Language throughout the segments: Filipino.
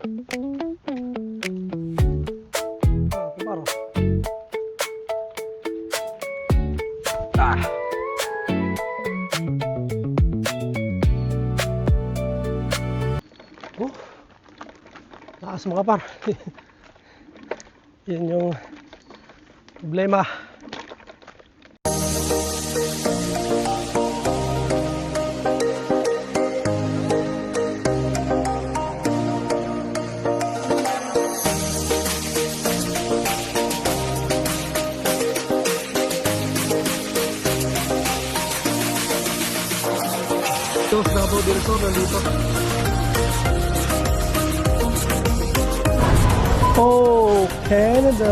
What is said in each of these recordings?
Taas mga par. Yan yung problema. Ito, Davao del Sur, nandito. Oh, Canada.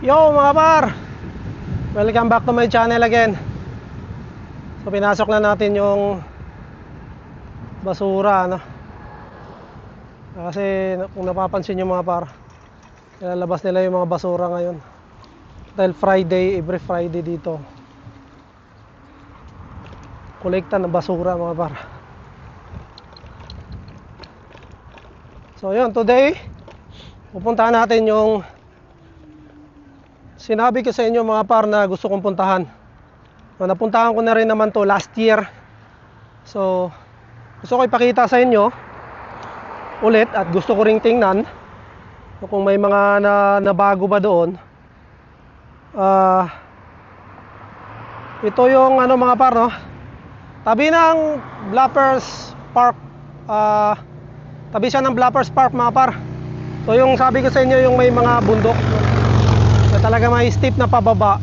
Yo mga par, welcome back to my channel again. So pinasok na natin yung basura, no? Kasi kung napapansin nyo mga par, nilalabas nila yung mga basura ngayon. Dahil Friday, every Friday dito kolekta ng basura mga par. So yun, today pupuntahan natin yung sinabi ko sa inyo mga par na gusto kong puntahan. So, napuntahan ko na rin naman to last year. So gusto ko ipakita sa inyo ulit at gusto ko ring tingnan kung may mga nabago ba doon. Ito yung ano mga par, no? Tabi ng Blappers Park. Tabi siya ng Blappers Park mga par. So yung sabi ko sa inyo yung may mga bundok, na talaga may steep na pababa.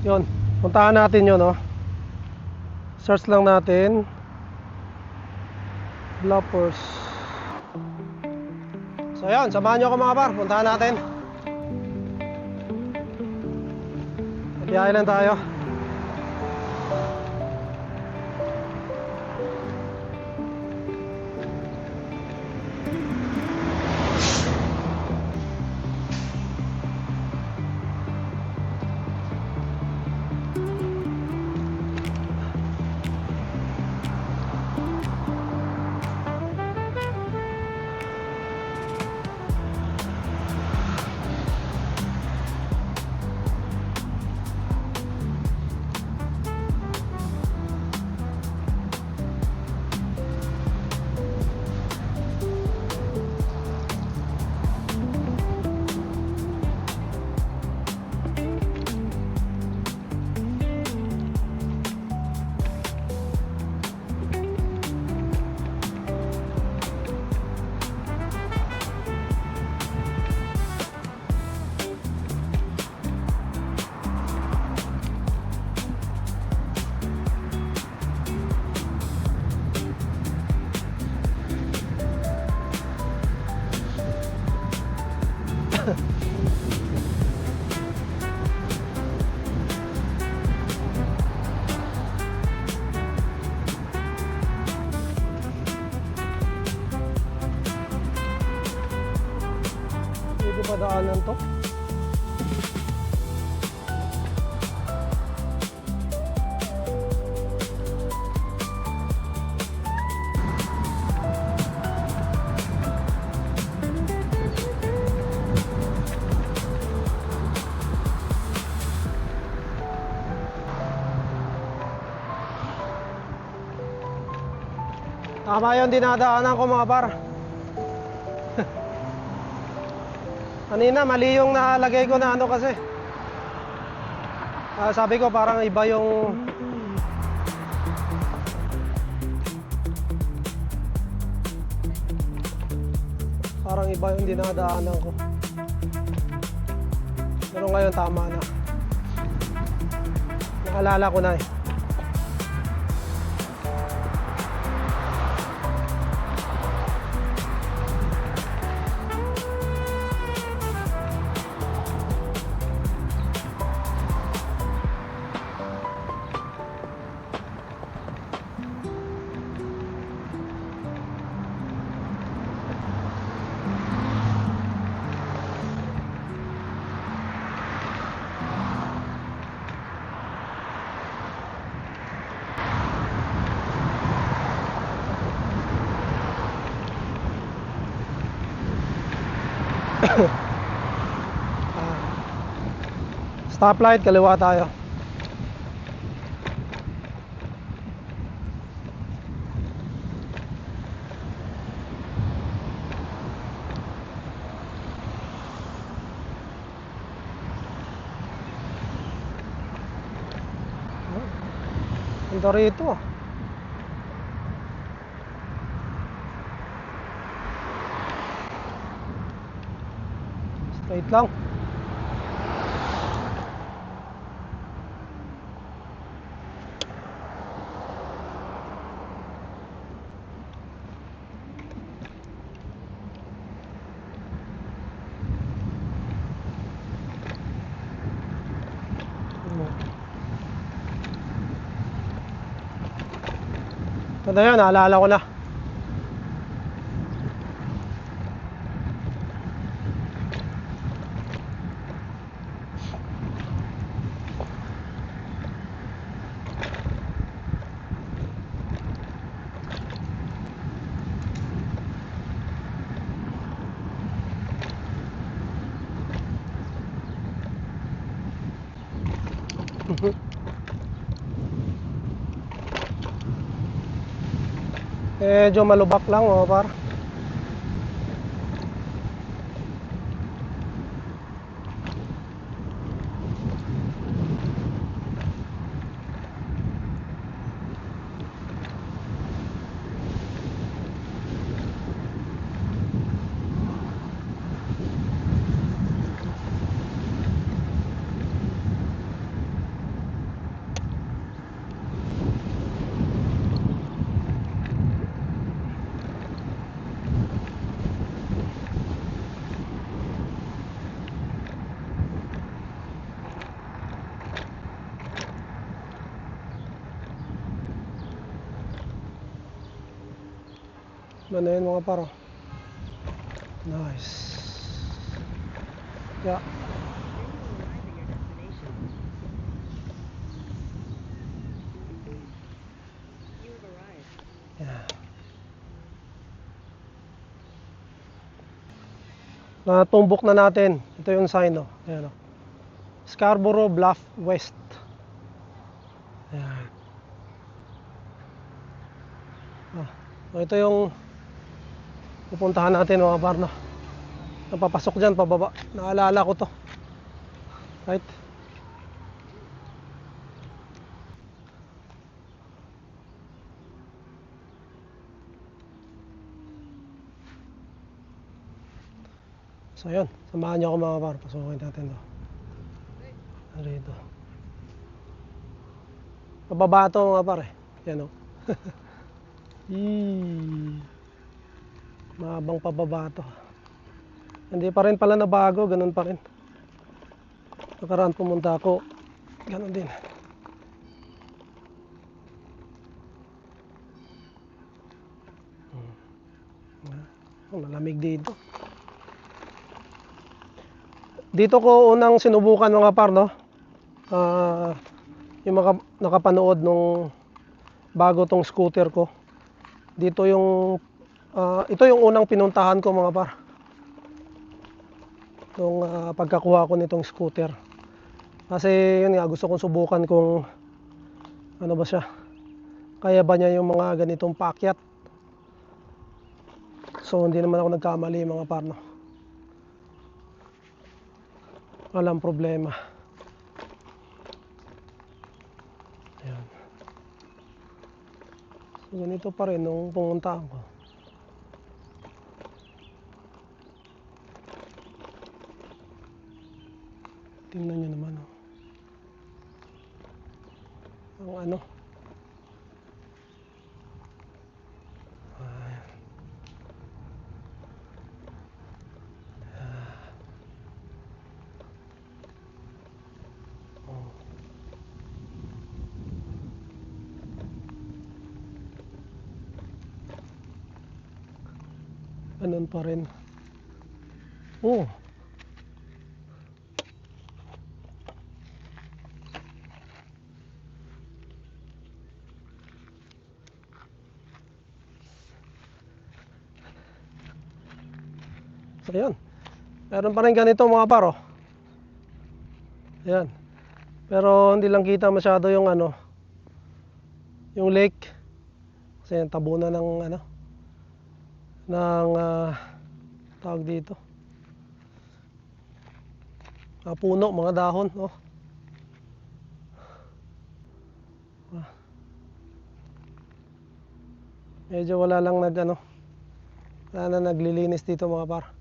Yun, puntahan natin yun, no? Search lang natin Blappers. So yun, samahan nyo ako mga par, puntahan natin. Biyahe lang tayo. Pwede pa daanan to? Tama yung dinadaanan ko mga par. Kanina mali yung nalagay ko na ano kasi. Sabi ko parang iba yung dinadaanan ko. Pero ngayon tama na. Naalala ko na eh. Stoplight, kaliwa tayo. Ito rito. Straight lang. Ito na yun, naalala ko na. Medyo malubak lang par. Ano yun mga paro? Nice. Yeah. Yeah. Natumbok na natin. Ito yung sign, no? Ayan, no? Scarborough Bluff West. Ayan. So ito yung pupuntahan natin mga par, no? Napapasok dyan pababa. Naalala ko to. Right? So yun, samahan niyo ako mga par. Pasukin natin to. Rito. Pababa to mga par eh. Yan o. Mahabang pababa to. Hindi pa rin pala nabago, ganun pa rin. Nakaraan pumunta ako, ganun din. Malamig dito. Dito ko unang sinubukan mga par, no? Yung nakapanood nung bago tong scooter ko. Dito yung ito yung unang pinuntahan ko mga par. Nung pagkakuha ko nitong scooter. Kasi yun nga, gusto kong subukan kung ano ba siya. Kaya ba niya yung mga ganitong paakyat. So hindi naman ako nagkamali mga par, no? Walang problema. Ayan. So ganito pa rin nung pumunta ako. Tingnan nyo naman, oh. Ang ano. Ayan. Oh. Ganun pa rin. Oh. Ayan. Meron pa rin ganito mga paro. Ayan. Pero hindi lang kita masyado yung ano, yung lake. Kasi yung tabunan ng ano, ng tawag dito. Puno, mga dahon, oh. Medyo wala lang wala na naglilinis dito mga par.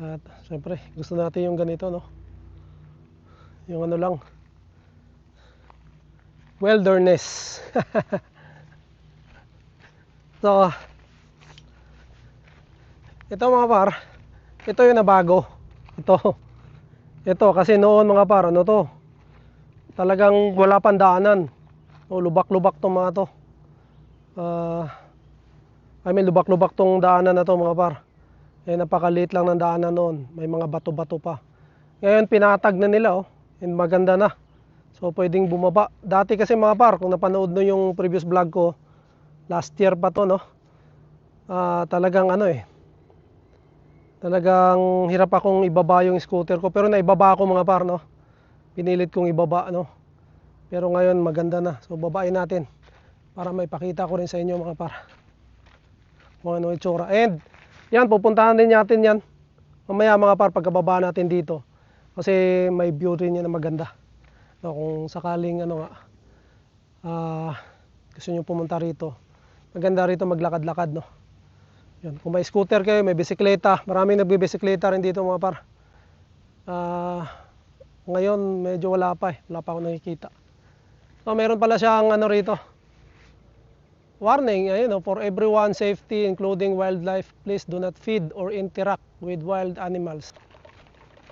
At syempre gusto natin yung ganito, no? Yung ano lang, wilderness. So ito mga par, ito yung nabago. Ito kasi noon mga par, ano to, talagang wala pang daanan. Lubak-lubak tong mga to. Lubak-lubak tong daanan na to mga par. Napakaliit lang ng daanan noon. May mga bato-bato pa. Ngayon pinatag na nila, oh. And maganda na. So pwedeng bumaba. Dati kasi mga par, kung napanood nyo yung previous vlog ko, last year pa to, no? Talagang talagang hirap akong ibaba yung scooter ko. Pero naibaba ako mga par, no? Pinilit kong ibaba, no? Pero ngayon maganda na. So babain natin para may pakita ko rin sa inyo mga par kung ano itsura. And yan, pupuntahan din natin yan mamaya mga par pagkababa natin dito. Kasi may view rin yan na maganda, no? Kung sakaling gusto nyo pumunta rito, maganda rito maglakad-lakad, no? Yan. Kung may scooter kayo, may bisikleta, maraming nagbibisikleta rin dito mga par. Ngayon medyo wala pa ako nakikita. So meron pala siyang rito, warning, ayun, for everyone safety including wildlife, please do not feed or interact with wild animals.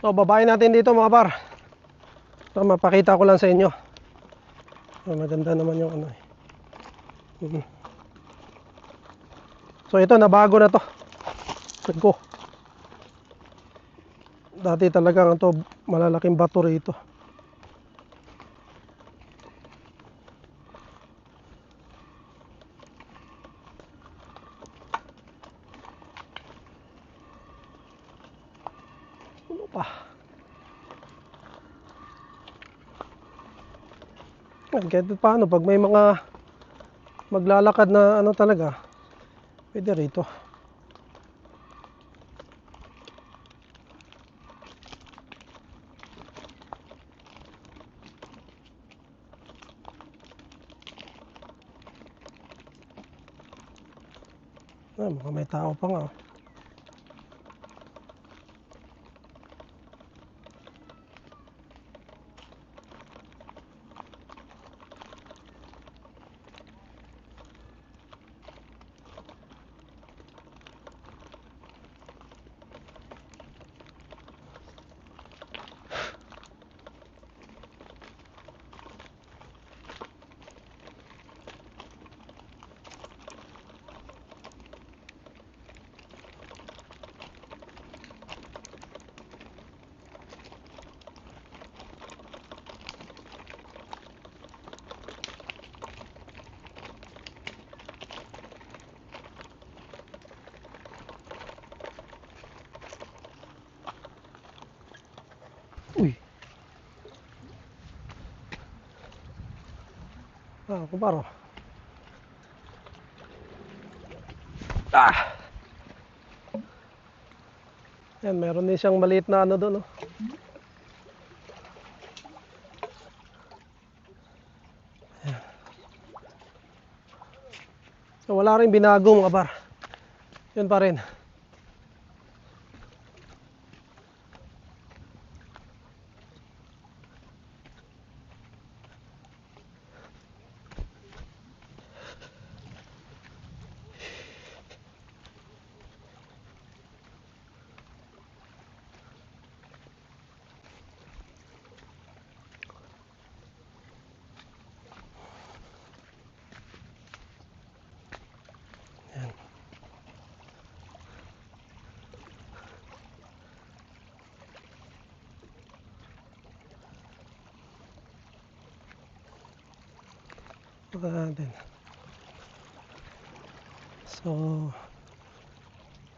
So babayin natin dito mga par. So mapakita ko lang sa inyo. So, maganda naman yung So ito, nabago na to. Ko. Dati talaga ito malalaking bato rito. Ano pa? Kahit paano, pag may mga maglalakad na talaga, pwede rito. Mukhang may tao pa nga. Uy. Kumparo. Yan, meron din siyang maliit na ano doon, oh. Yan. So, wala rin binago mga par. Yun pa rin. Yan. Ito natin. So,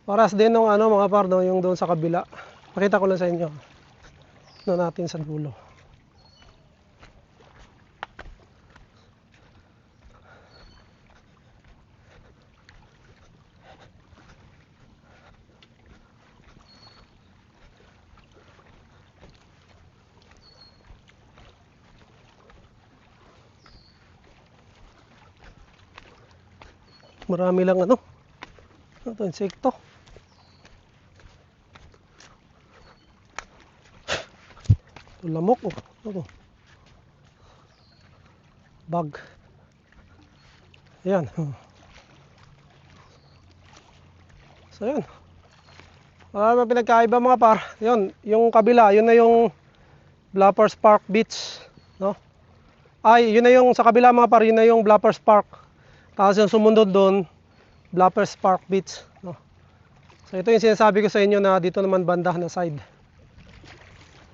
paras din ng ano mga par, no, yung doon sa kabila. Pakita ko lang sa inyo. Ano natin sa dulo. Marami lang ano. Ito, insekto. Ito, lamok, oh. Ito. Bug. Ayan. So, yun. Marami pinagkaiba mga par. Yun, yung kabila, yun na yung Blappers Park Beach, no? Ay, yun na yung sa kabila mga par, yun na yung Blappers Park. Tapos yung sumunod doon, Blappers Park Beach, no? So ito yung sinasabi ko sa inyo na dito naman banda na side.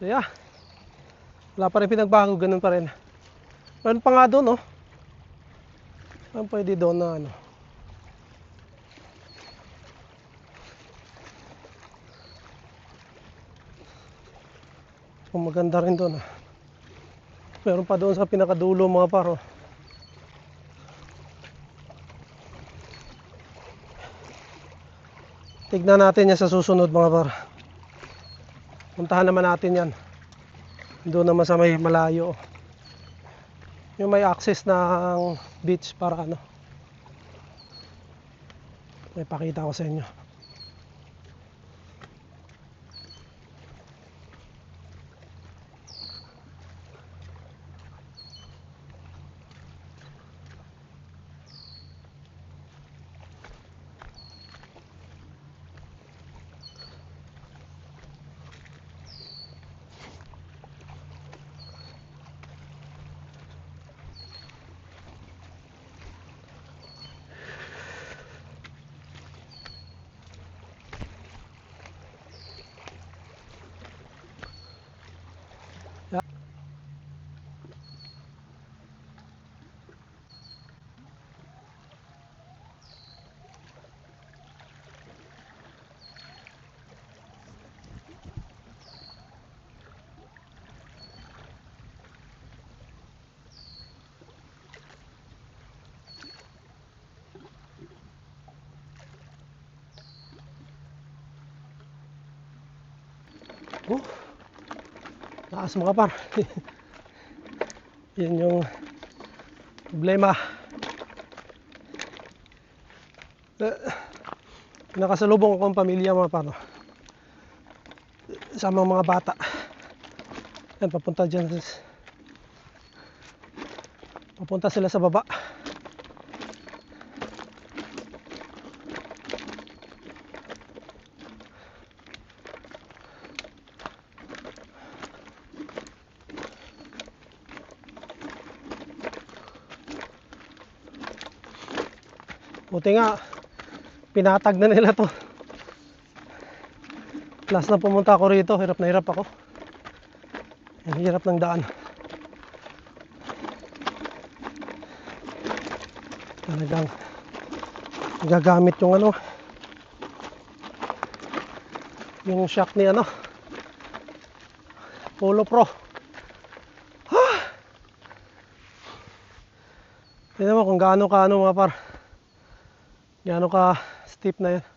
So yeah. Wala pa rin pinagbago, ganun pa rin. Meron pa nga doon, no? Saan pwede doon na ano? Kung maganda rin doon, ah. Meron pa doon sa pinakadulo mga par, oh. Tignan natin yan sa susunod mga par. Puntahan naman natin yan. Doon naman sa may malayo. Yung may access ng beach para ano. May pakita ko sa inyo. Oh, taas mga par. Yan yung problema. Nakasalubong akong pamilya mga par, sama mga bata. Yan, papunta dyan. Papunta sila sa baba. Buti nga, pinatag na nila to. Last na pumunta ako rito, hirap na hirap ako. Ang hirap ng daan. Talagang gagamit yung ano, yung shock ni ano, Polo Pro. Tignan mo kung gaano ka ano mga par, gaano ka steep na yan.